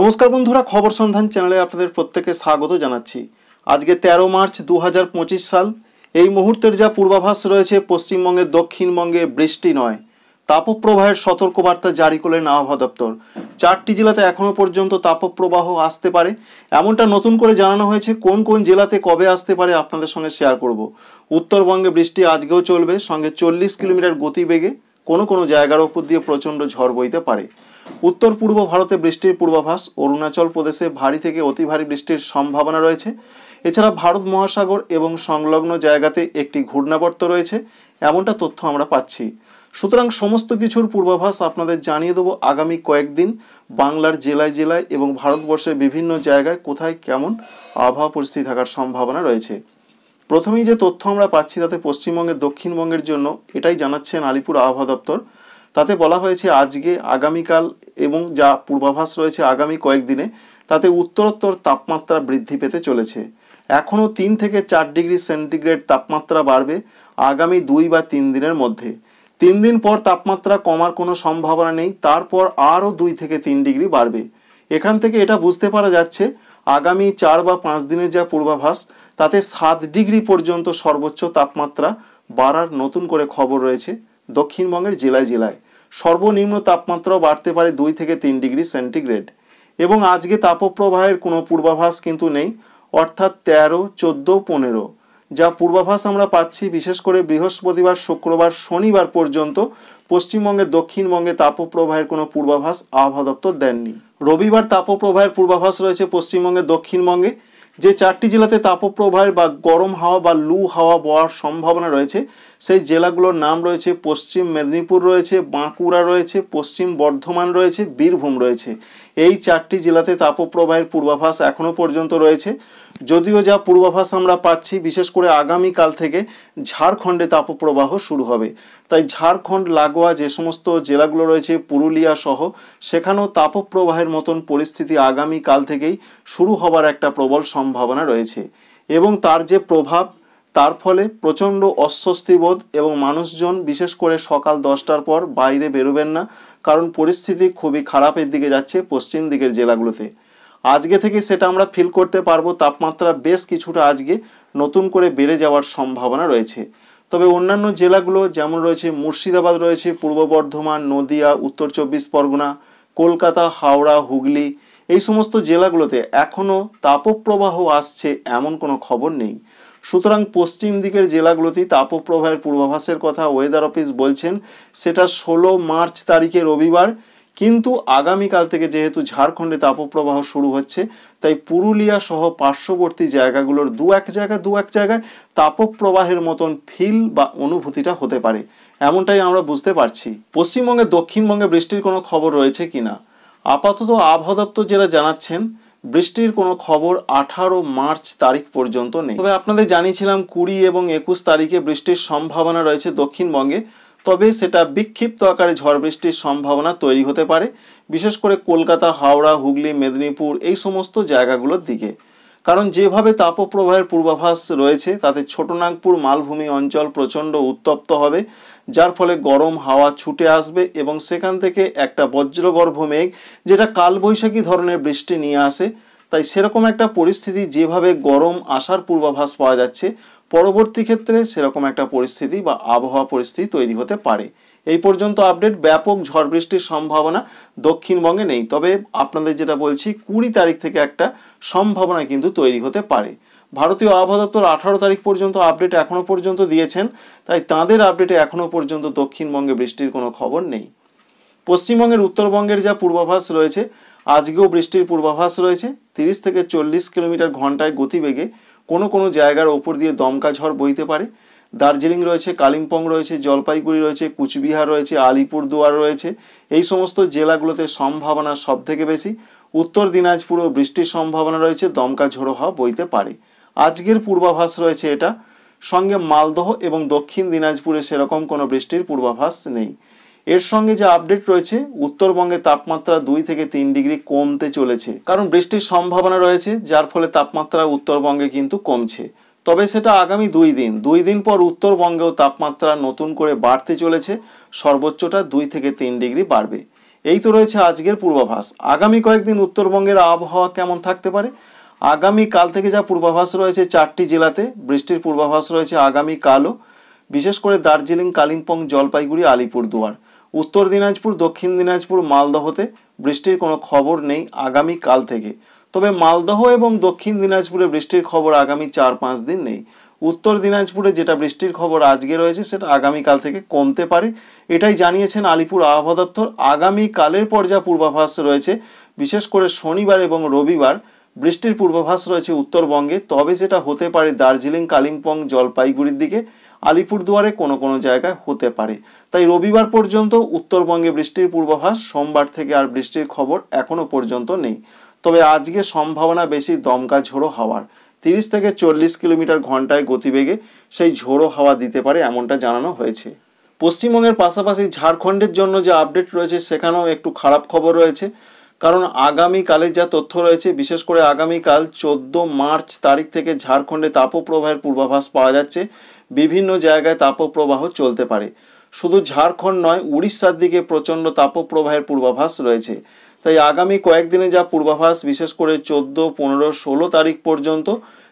নমস্কার বন্ধুরা, খবর সন্ধান চ্যানেলে আপনাদের প্রত্যেককে স্বাগত জানাচ্ছি। আজকে 13 মার্চ 2025 সাল। এই মুহূর্তের যা পূর্বাভাস রয়েছে, পশ্চিমবঙ্গের দক্ষিণবঙ্গে বৃষ্টি নয়, তাপপ্রবাহের সতর্কবার্তা জারি করলেন আবহাওয়া দপ্তর। 4টি জেলাতে এখনও পর্যন্ত তাপপ্রবাহ আসতে পারে, এমনটা নতুন করে জানানো হয়েছে। কোন কোন জেলাতে কবে আসতে পারে আপনাদের সঙ্গে শেয়ার করব। উত্তরবঙ্গে বৃষ্টি আজকেও চলবে, সঙ্গে 40 কিলোমিটার গতিবেগে কোনো কোনো জায়গার ওপর দিয়ে প্রচণ্ড ঝড় বইতে পারে। উত্তর পূর্ব ভারতে বৃষ্টির পূর্বাভাস, অরুণাচল প্রদেশে ভারী থেকে অতি ভারী বৃষ্টির সম্ভাবনা রয়েছে। এছাড়া ভারত মহাসাগর এবং সংলগ্ন জায়গাতে একটি ঘূর্ণাবর্ত রয়েছে, এমনটা তথ্য আমরা পাচ্ছি। সুতরাং সমস্ত কিছুর পূর্বাভাস আপনাদের জানিয়ে দেবো আগামী কয়েকদিন বাংলার জেলায় জেলায় এবং ভারতবর্ষের বিভিন্ন জায়গায় কোথায় কেমন আবহাওয়া পরিস্থিতি থাকার সম্ভাবনা রয়েছে। প্রথমেই যে তথ্য আমরা পাচ্ছি তাতে পশ্চিমবঙ্গের দক্ষিণবঙ্গের জন্য এটাই জানাচ্ছেন আলিপুর আবহাওয়া দপ্তর। তাতে বলা হয়েছে আজকে আগামীকাল এবং যা পূর্বাভাস রয়েছে আগামী কয়েকদিনে, তাতে উত্তরোত্তর তাপমাত্রা বৃদ্ধি পেতে চলেছে। এখনও 3 থেকে 4 ডিগ্রি সেন্টিগ্রেড তাপমাত্রা বাড়বে আগামী 2 বা 3 দিনের মধ্যে। 3 দিন পর তাপমাত্রা কমার কোনো সম্ভাবনা নেই, তারপর আরও 2 থেকে 3 ডিগ্রি বাড়বে। এখান থেকে এটা বুঝতে পারা যাচ্ছে আগামী 4 বা 5 দিনের যা পূর্বাভাস তাতে 7 ডিগ্রি পর্যন্ত সর্বোচ্চ তাপমাত্রা বাড়ার নতুন করে খবর রয়েছে দক্ষিণবঙ্গের জেলায় জেলায়। সর্বনিম্ন তাপমাত্রাও বাড়তে পারে 2 থেকে 3 ডিগ্রি সেন্টিগ্রেড। এবং আজকে তাপপ্রবাহের কোনো পূর্বাভাস কিন্তু নেই, অর্থাৎ 13, 14, 15 যা পূর্বাভাস আমরা পাচ্ছি, বিশেষ করে বৃহস্পতিবার, শুক্রবার, শনিবার পর্যন্ত পশ্চিমবঙ্গের দক্ষিণবঙ্গে তাপপ্রবাহের কোনো পূর্বাভাস আবহাওয়া দপ্তর দেননি। রবিবার তাপপ্রবাহের পূর্বাভাস রয়েছে পশ্চিমবঙ্গের দক্ষিণবঙ্গে। যে 4টি জেলাতে তাপপ্রবাহের বা গরম হাওয়া বা লু হাওয়া বওয়ার সম্ভাবনা রয়েছে সেই জেলাগুলোর নাম রয়েছে পশ্চিম মেদিনীপুর রয়েছে, বাঁকুড়া রয়েছে, পশ্চিম বর্ধমান রয়েছে, বীরভূম রয়েছে। এই 4টি জেলাতে তাপপ্রবাহের পূর্বাভাস এখনও পর্যন্ত রয়েছে। যদিও যা পূর্বাভাস আমরা পাচ্ছি, বিশেষ করে আগামীকাল থেকে ঝাড়খণ্ডে তাপপ্রবাহ শুরু হবে। তাই ঝাড়খণ্ড লাগোয়া যে সমস্ত জেলাগুলো রয়েছে পুরুলিয়া সহ, সেখানেও তাপপ্রবাহের মতন পরিস্থিতি আগামীকাল থেকেই শুরু হবার একটা প্রবল সম্ভাবনা রয়েছে। এবং তার যে প্রভাব, তার ফলে প্রচণ্ড অস্বস্তিবোধ এবং মানুষজন বিশেষ করে সকাল 10টার পর বাইরে বেরোবেন না, কারণ পরিস্থিতি খুবই খারাপের দিকে যাচ্ছে পশ্চিম দিকের জেলাগুলোতে। আজকে থেকে সেটা আমরা ফিল করতে পারবো, তাপমাত্রা বেশ কিছুটা আজকে নতুন করে বেড়ে যাওয়ার সম্ভাবনা রয়েছে। তবে অন্যান্য জেলাগুলো যেমন রয়েছে মুর্শিদাবাদ রয়েছে, পূর্ব বর্ধমান, নদিয়া, উত্তর 24 পরগনা, কলকাতা, হাওড়া, হুগলি, এই সমস্ত জেলাগুলোতে এখনও তাপপ্রবাহ আসছে এমন কোনো খবর নেই। সুতরাং পশ্চিম দিকের জেলাগুলোতেই তাপপ্রবাহের পূর্বাভাসের কথা ওয়েদার অফিস বলছেন, সেটা 16 মার্চ তারিখে রবিবার। কিন্তু আগামীকাল থেকে যেহেতু ঝাড়খণ্ডে তাপপ্রবাহ শুরু হচ্ছে, তাই পুরুলিয়া সহ পার্শ্ববর্তী জায়গাগুলোর দু এক জায়গায় তাপপ্রবাহের মতন ফিল বা অনুভূতিটা হতে পারে, এমনটাই আমরা বুঝতে পারছি। পশ্চিমবঙ্গের দক্ষিণবঙ্গে বৃষ্টির কোনো খবর রয়েছে কিনা, আপাতত আবহাওয়া দপ্তর যেটা জানাচ্ছেন বৃষ্টির কোনো খবর 18 মার্চ তারিখ পর্যন্ত নেই। তবে আপনাদের জানিয়েছিলাম 20 এবং 21 তারিখে বৃষ্টির সম্ভাবনা রয়েছে দক্ষিণবঙ্গে। তবে সেটা বিক্ষিপ্ত আকারে ঝড় বৃষ্টির সম্ভাবনা তৈরি হতে পারে, বিশেষ করে কলকাতা, হাওড়া, হুগলি, মেদিনীপুর, এই সমস্ত জায়গাগুলোর দিকে। কারণ যেভাবে তাপপ্রবাহের পূর্বাভাস রয়েছে তাতে ছোটনাগপুর মালভূমি অঞ্চল প্রচণ্ড উত্তপ্ত হবে, যার ফলে গরম হাওয়া ছুটে আসবে এবং সেখান থেকে একটা বজ্রগর্ভ মেঘ যেটা কালবৈশাখী ধরনের বৃষ্টি নিয়ে আসে। তাই সেরকম একটা পরিস্থিতি, যেভাবে গরম আসার পূর্বাভাস পাওয়া যাচ্ছে, পরবর্তী ক্ষেত্রে সেরকম একটা পরিস্থিতি বা আবহাওয়া পরিস্থিতি তৈরি হতে পারে। এই পর্যন্ত আপডেট। ব্যাপক ঝড় বৃষ্টির সম্ভাবনা দক্ষিণবঙ্গে নেই, তবে আপনাদের যেটা বলছি 20 তারিখ থেকে একটা সম্ভাবনা কিন্তু তৈরি হতে পারে। ভারতীয় আবহাওয়া দপ্তর 18 তারিখ পর্যন্ত আপডেট এখনো পর্যন্ত দিয়েছেন, তাই তাঁদের আপডেটে এখনো পর্যন্ত দক্ষিণবঙ্গে বৃষ্টির কোনো খবর নেই। পশ্চিমবঙ্গের উত্তরবঙ্গের যা পূর্বাভাস রয়েছে, আজকেও বৃষ্টির পূর্বাভাস রয়েছে। 30 থেকে 40 কিলোমিটার ঘন্টায় গতিবেগে কোনো কোনো জায়গার ওপর দিয়ে দমকা ঝড় বইতে পারে। দার্জিলিং রয়েছে, কালিম্পং রয়েছে, জলপাইগুড়ি রয়েছে, কুচবিহার রয়েছে, আলিপুরদুয়ার রয়েছে, এই সমস্ত জেলাগুলোতে সম্ভাবনা সব থেকে বেশি। উত্তর দিনাজপুরেও বৃষ্টির সম্ভাবনা রয়েছে, দমকা ঝোড়ো হাওয়া বইতে পারে। আজকের পূর্বাভাস রয়েছে এটা। সঙ্গে মালদহ এবং দক্ষিণ দিনাজপুরে সেরকম কোনো বৃষ্টির পূর্বাভাস নেই। এর সঙ্গে যে আপডেট রয়েছে, উত্তরবঙ্গে তাপমাত্রা 2 থেকে 3 ডিগ্রি কমতে চলেছে, কারণ বৃষ্টির সম্ভাবনা রয়েছে, যার ফলে তাপমাত্রা উত্তরবঙ্গে কিন্তু কমছে। তবে সেটা আগামী 2 দিন পর উত্তরবঙ্গেও তাপমাত্রা নতুন করে বাড়তে চলেছে, সর্বোচ্চটা 2 থেকে 3 ডিগ্রি বাড়বে। এই তো রয়েছে আজকের পূর্বাভাস। আগামী কয়েকদিন উত্তরবঙ্গের আবহাওয়া কেমন থাকতে পারে? আগামী কাল থেকে যা পূর্বাভাস রয়েছে 4টি জেলাতে বৃষ্টির পূর্বাভাস রয়েছে আগামী কালও, বিশেষ করে দার্জিলিং, কালিম্পং, জলপাইগুড়ি, আলিপুরদুয়ার। উত্তর দিনাজপুর, দক্ষিণ দিনাজপুর, মালদহতে বৃষ্টির কোনো খবর নেই আগামী কাল থেকে। তবে মালদহ এবং দক্ষিণ দিনাজপুরে বৃষ্টির খবর আগামী 4-5 দিন নেই। উত্তর দিনাজপুরে যেটা বৃষ্টির খবর আজকে রয়েছে সেটা আগামীকাল থেকে কমতে পারে, এটাই জানিয়েছেন আলিপুর আবহাওয়া দপ্তর। আগামীকালের পর যা পূর্বাভাস রয়েছে, বিশেষ করে শনিবার এবং রবিবার বৃষ্টির পূর্বাভাস রয়েছে উত্তরবঙ্গে, তবে সেটা হতে পারে দার্জিলিং, কালিম্পং, জলপাইগুড়ির দিকে, আলিপুরদুয়ারে কোনো কোনো জায়গায় হতে পারে। তাই রবিবার পর্যন্ত উত্তরবঙ্গে বৃষ্টির পূর্বাভাস, সোমবার থেকে আর বৃষ্টির খবর এখনো পর্যন্ত নেই। তবে আজকে সম্ভাবনা বেশি দমকা ঝোড়ো হাওয়ার, 30 থেকে 40 কিলোমিটার ঘন্টায় গতিবেগে সেই ঝোড়ো হাওয়া দিতে পারে এমনটা জানানো হয়েছে। পশ্চিমবঙ্গের পাশাপাশি ঝাড়খণ্ডের জন্য যে আপডেট রয়েছে সেখানেও একটু খারাপ খবর রয়েছে, কারণ আগামীকালের যা তথ্য রয়েছে, বিশেষ করে আগামীকাল 14 মার্চ তারিখ থেকে ঝাড়খণ্ডে তাপপ্রবাহের পূর্বাভাস পাওয়া যাচ্ছে। বিভিন্ন জায়গায় তাপপ্রবাহ চলতে পারে। শুধু ঝাড়খণ্ড নয়, উড়িষ্যার দিকে প্রচণ্ড তাপপ্রবাহের পূর্বাভাস রয়েছে। তাই আগামী কয়েকদিনে যা পূর্বাভাস, বিশেষ করে 14, 15, 16 তারিখ পর্যন্ত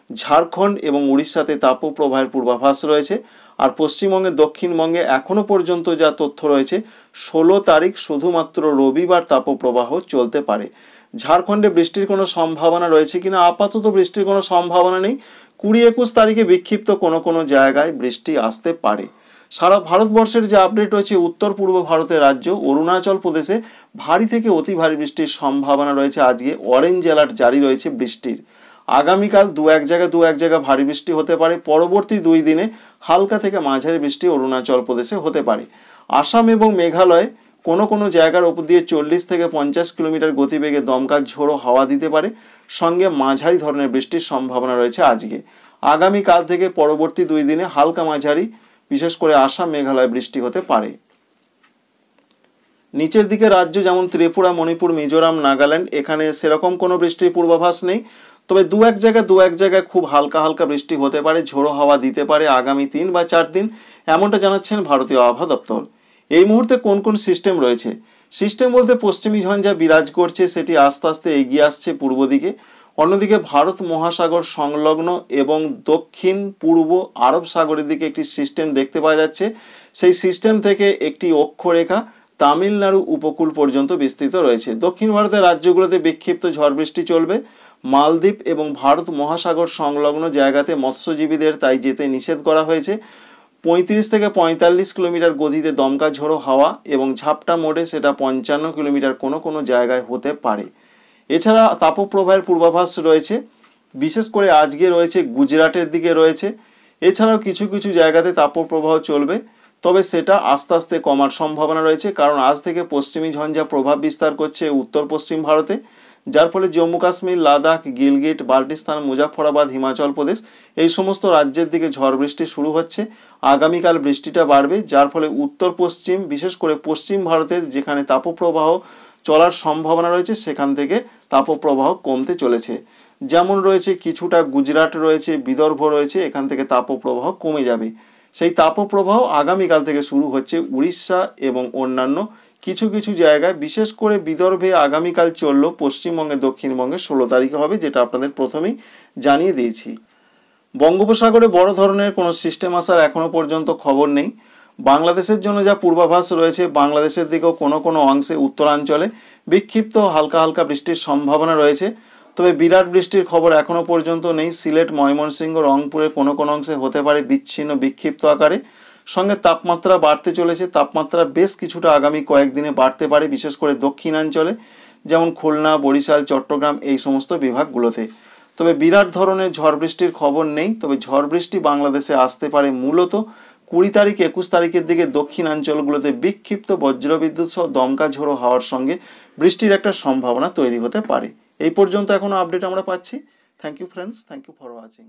ঝাড়খণ্ড এবং উড়িষ্যাতে তাপপ্রবাহের পূর্বাভাস রয়েছে। আর পশ্চিমবঙ্গে, দক্ষিণবঙ্গে এখনো পর্যন্ত যা তথ্য রয়েছে, 16 তারিখ শুধুমাত্র রবিবার তাপপ্রবাহ চলতে পারে। ঝাড়খণ্ডে বৃষ্টির কোনো সম্ভাবনা রয়েছে কিনা? আপাতত বৃষ্টির কোনো সম্ভাবনা নেই। 20-21 তারিখে বিক্ষিপ্ত কোনো কোনো জায়গায় বৃষ্টি আসতে পারে। সারা ভারতবর্ষের যে আপডেট রয়েছে, উত্তর পূর্ব ভারতের রাজ্য অরুণাচল প্রদেশে ভারী থেকে অতি ভারী বৃষ্টির সম্ভাবনা রয়েছে। আজকে অরেঞ্জ অ্যালার্ট জারি রয়েছে বৃষ্টির। আগামীকাল দু এক জায়গায় ভারী বৃষ্টি হতে পারে। পরবর্তী 2 দিনে হালকা থেকে মাঝারি বৃষ্টি অরুণাচল প্রদেশে হতে পারে। আসাম এবং মেঘালয়ে কোনো কোনো জায়গার ওপর দিয়ে 40 থেকে 50 কিলোমিটার গতিবেগে দমকা ঝোড়ো হাওয়া দিতে পারে, সঙ্গে মাঝারি ধরনের বৃষ্টির সম্ভাবনা রয়েছে আজকে। আগামীকাল থেকে পরবর্তী 2 দিনে হালকা মাঝারি, বিশেষ করে আসাম, মেঘালয় বৃষ্টি হতে পারে। নিচের দিকে রাজ্য যেমন ত্রিপুরা, মণিপুর, মিজোরাম, নাগাল্যান্ড, এখানে সেরকম কোনো বৃষ্টির পূর্বাভাস নেই। তবে দু এক জায়গায় খুব হালকা হালকা বৃষ্টি হতে পারে, ঝোড়ো হাওয়া দিতে পারে আগামী 3 বা 4 দিন, এমনটা জানাচ্ছেন ভারতীয় আবহাওয়া দপ্তর। এই মুহূর্তে কোন কোন সিস্টেম রয়েছে? সিস্টেম বলতে পশ্চিমী ঝঞ্ঝা যা বিরাজ করছে সেটি আস্তে আস্তে এগিয়ে আসছে পূর্ব দিকে। অন্যদিকে ভারত মহাসাগর সংলগ্ন এবং দক্ষিণ পূর্ব আরব সাগরের দিকে একটি সিস্টেম দেখতে পাওয়া যাচ্ছে। সেই সিস্টেম থেকে একটি অক্ষরেখা তামিলনাড়ু উপকূল পর্যন্ত বিস্তৃত রয়েছে। দক্ষিণ ভারতের রাজ্যগুলোতে বিক্ষিপ্ত ঝড় বৃষ্টি চলবে। মালদ্বীপ এবং ভারত মহাসাগর সংলগ্ন জায়গাতে মৎস্যজীবীদের তাই যেতে নিষেধ করা হয়েছে। 35 থেকে 45 কিলোমিটার গতিতে দমকা ঝোড়ো হাওয়া এবং ঝাপটা মোড়ে সেটা 55 কিলোমিটার কোনো কোনো জায়গায় হতে পারে। এছাড়া তাপপ্রবাহের পূর্বাভাস রয়েছে, বিশেষ করে আজকে রয়েছে গুজরাটের দিকে রয়েছে। এছাড়াও কিছু কিছু জায়গাতে তাপপ্রবাহ চলবে, তবে সেটা আস্তে আস্তে কমার সম্ভাবনা রয়েছে, কারণ আজ থেকে পশ্চিমী ঝঞ্ঝা প্রভাব বিস্তার করছে উত্তর পশ্চিম ভারতে, যার ফলে জম্মু কাশ্মীর, লাদাখ, গিলগিট, বাল্টিস্তান, মুজাফফরাবাদ, হিমাচল প্রদেশ এই সমস্ত রাজ্যের দিকে ঝড় বৃষ্টি শুরু হচ্ছে। আগামীকাল বৃষ্টিটা বাড়বে, যার ফলে উত্তর পশ্চিম, বিশেষ করে পশ্চিম ভারতের যেখানে তাপপ্রবাহ চলার সম্ভাবনা রয়েছে সেখান থেকে তাপপ্রবাহ কমতে চলেছে। যেমন রয়েছে কিছুটা গুজরাট রয়েছে, বিদর্ভ রয়েছে, এখান থেকে তাপপ্রবাহ কমে যাবে। সেই তাপপ্রবাহ আগামীকাল থেকে শুরু হচ্ছে উড়িষ্যা এবং অন্যান্য কিছু কিছু জায়গায়, বিশেষ করে বিদর্ভে আগামীকাল চললো, পশ্চিমবঙ্গে, দক্ষিণবঙ্গে 16 তারিখে হবে, যেটা আপনাদের প্রথমেই জানিয়ে দিয়েছি। বঙ্গোপসাগরে বড় ধরনের কোনো সিস্টেম আসার এখনো পর্যন্ত খবর নেই। বাংলাদেশের জন্য যা পূর্বাভাস রয়েছে, বাংলাদেশের দিকেও কোনো কোনো অংশে উত্তরাঞ্চলে বিক্ষিপ্ত হালকা হালকা বৃষ্টির সম্ভাবনা রয়েছে। তবে বিরাট বৃষ্টির খবর এখনো পর্যন্ত নেই। সিলেট, ময়মনসিংহ, রংপুরে কোনো কোনো অংশে হতে পারে বিচ্ছিন্ন বিক্ষিপ্ত আকারে। সঙ্গে তাপমাত্রা বাড়তে চলেছে। তাপমাত্রা বেশ কিছুটা আগামী কয়েকদিনে বাড়তে পারে, বিশেষ করে দক্ষিণাঞ্চলে, যেমন খুলনা, বরিশাল, চট্টগ্রাম এই সমস্ত বিভাগগুলোতে। তবে বিরাট ধরনের ঝড় বৃষ্টির খবর নেই। তবে ঝড় বৃষ্টি বাংলাদেশে আসতে পারে মূলত 20 তারিখ 21 তারিখের দিকে দক্ষিণাঞ্চলগুলোতে বিক্ষিপ্ত বজ্রবিদ্যুৎ সহ দমকা ঝোড়ো হাওয়ার সঙ্গে বৃষ্টির একটা সম্ভাবনা তৈরি হতে পারে। এই পর্যন্ত এখনো আপডেট আমরা পাচ্ছি। Thank you friends, thank you for watching.